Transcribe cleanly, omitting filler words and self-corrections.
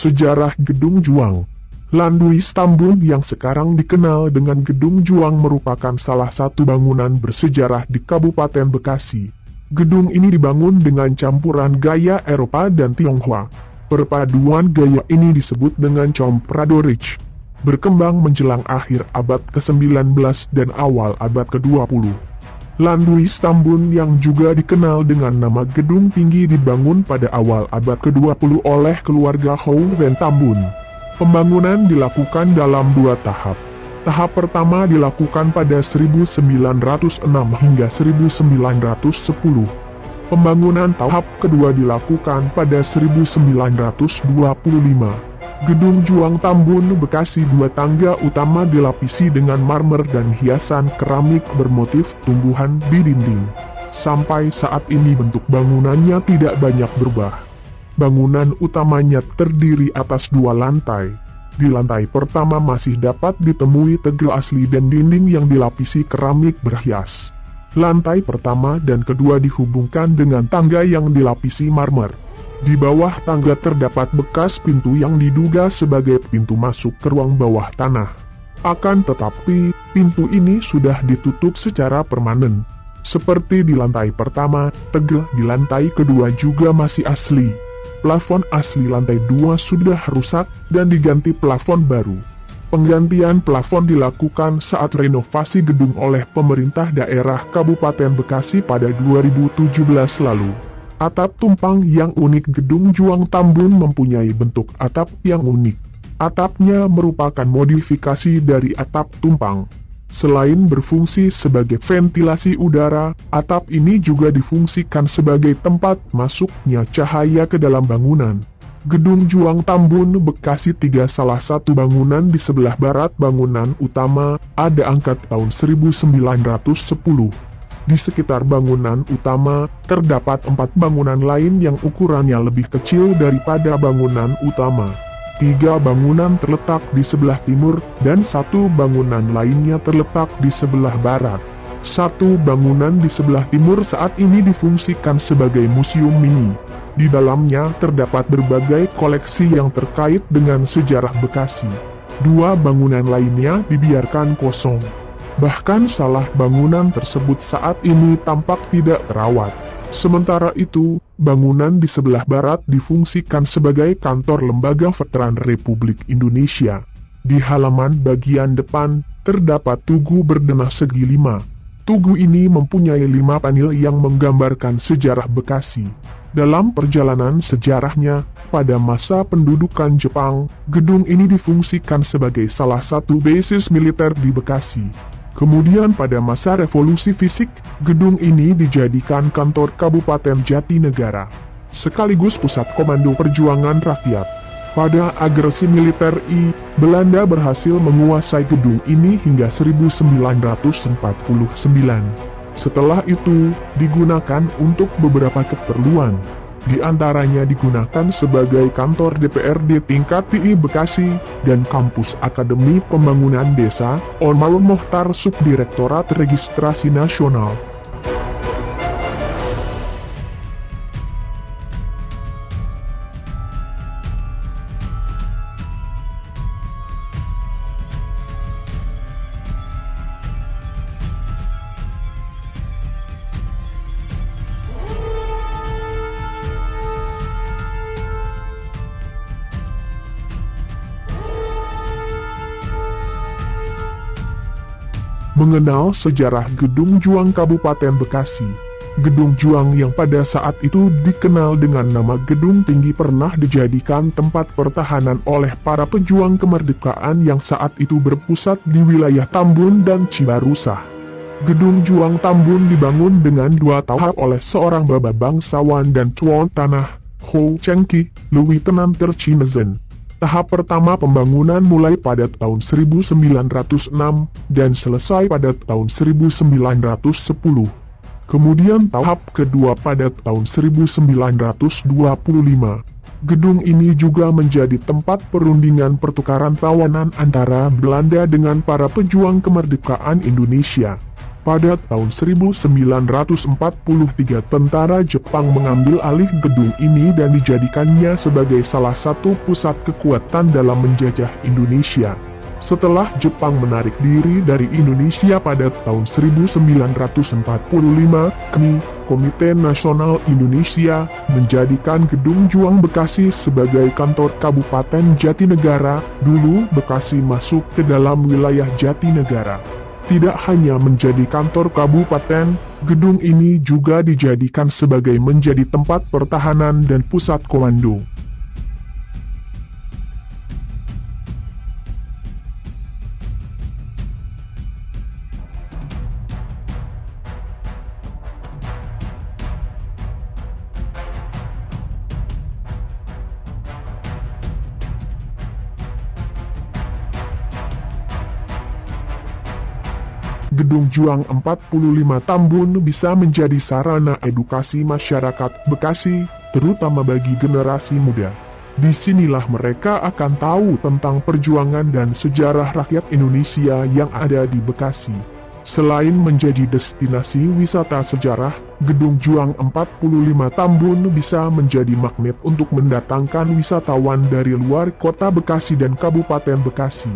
Sejarah Gedung Juang. Landuis Tambun yang sekarang dikenal dengan Gedung Juang merupakan salah satu bangunan bersejarah di Kabupaten Bekasi. Gedung ini dibangun dengan campuran gaya Eropa dan Tionghoa. Perpaduan gaya ini disebut dengan Compradorich. Berkembang menjelang akhir abad ke-19 dan awal abad ke-20. Landuis Tambun yang juga dikenal dengan nama Gedung Tinggi dibangun pada awal abad ke-20 oleh keluarga Hoven Tambun. Pembangunan dilakukan dalam 2 tahap. Tahap pertama dilakukan pada 1906 hingga 1910. Pembangunan tahap kedua dilakukan pada 1925. Gedung Juang Tambun Bekasi 2 tangga utama dilapisi dengan marmer dan hiasan keramik bermotif tumbuhan di dinding. Sampai saat ini bentuk bangunannya tidak banyak berubah. Bangunan utamanya terdiri atas 2 lantai. Di lantai pertama masih dapat ditemui tegel asli dan dinding yang dilapisi keramik berhias. Lantai pertama dan kedua dihubungkan dengan tangga yang dilapisi marmer. Di bawah tangga terdapat bekas pintu yang diduga sebagai pintu masuk ke ruang bawah tanah. Akan tetapi, pintu ini sudah ditutup secara permanen. Seperti di lantai pertama, tegel di lantai kedua juga masih asli. Plafon asli lantai 2 sudah rusak dan diganti plafon baru. Penggantian plafon dilakukan saat renovasi gedung oleh pemerintah daerah Kabupaten Bekasi pada 2017 lalu. Atap tumpang yang unik. Gedung Juang Tambun mempunyai bentuk atap yang unik. Atapnya merupakan modifikasi dari atap tumpang. Selain berfungsi sebagai ventilasi udara, atap ini juga difungsikan sebagai tempat masuknya cahaya ke dalam bangunan. Gedung Juang Tambun Bekasi 3 salah satu bangunan di sebelah barat bangunan utama, ada angka tahun 1910. Di sekitar bangunan utama, terdapat 4 bangunan lain yang ukurannya lebih kecil daripada bangunan utama. 3 bangunan terletak di sebelah timur, dan 1 bangunan lainnya terletak di sebelah barat. 1 bangunan di sebelah timur saat ini difungsikan sebagai museum mini. Di dalamnya terdapat berbagai koleksi yang terkait dengan sejarah Bekasi. 2 bangunan lainnya dibiarkan kosong. Bahkan salah bangunan tersebut saat ini tampak tidak terawat. Sementara itu, bangunan di sebelah barat difungsikan sebagai kantor Lembaga Veteran Republik Indonesia. Di halaman bagian depan, terdapat tugu berdenah segi 5. Tugu ini mempunyai 5 panel yang menggambarkan sejarah Bekasi. Dalam perjalanan sejarahnya, pada masa pendudukan Jepang, gedung ini difungsikan sebagai salah satu basis militer di Bekasi. Kemudian pada masa revolusi fisik, gedung ini dijadikan kantor Kabupaten Jatinegara, sekaligus pusat komando perjuangan rakyat. Pada agresi militer Belanda berhasil menguasai gedung ini hingga 1949. Setelah itu, digunakan untuk beberapa keperluan. Di antaranya digunakan sebagai kantor DPRD tingkat TI Bekasi, dan kampus Akademi Pembangunan Desa, Onmalun Mohtar Subdirektorat Registrasi Nasional. Mengenal sejarah Gedung Juang Kabupaten Bekasi. Gedung Juang yang pada saat itu dikenal dengan nama Gedung Tinggi pernah dijadikan tempat pertahanan oleh para pejuang kemerdekaan yang saat itu berpusat di wilayah Tambun dan Cibarusah. Gedung Juang Tambun dibangun dengan 2 tahap oleh seorang baba bangsawan dan tuan tanah, Ho Chengki, Louis Tenanter Chimezen. Tahap pertama pembangunan mulai pada tahun 1906 dan selesai pada tahun 1910. Kemudian tahap kedua pada tahun 1925. Gedung ini juga menjadi tempat perundingan pertukaran tawanan antara Belanda dengan para pejuang kemerdekaan Indonesia. Pada tahun 1943 tentara Jepang mengambil alih gedung ini dan dijadikannya sebagai salah satu pusat kekuatan dalam menjajah Indonesia. Setelah Jepang menarik diri dari Indonesia pada tahun 1945, Komite Nasional Indonesia menjadikan Gedung Juang Bekasi sebagai kantor Kabupaten Jatinegara. Dulu Bekasi masuk ke dalam wilayah Jatinegara. Tidak hanya menjadi kantor kabupaten, gedung ini juga dijadikan sebagai menjadi tempat pertahanan dan pusat komando. Gedung Juang 45 Tambun bisa menjadi sarana edukasi masyarakat Bekasi, terutama bagi generasi muda. Disinilah mereka akan tahu tentang perjuangan dan sejarah rakyat Indonesia yang ada di Bekasi. Selain menjadi destinasi wisata sejarah, Gedung Juang 45 Tambun bisa menjadi magnet untuk mendatangkan wisatawan dari luar kota Bekasi dan Kabupaten Bekasi.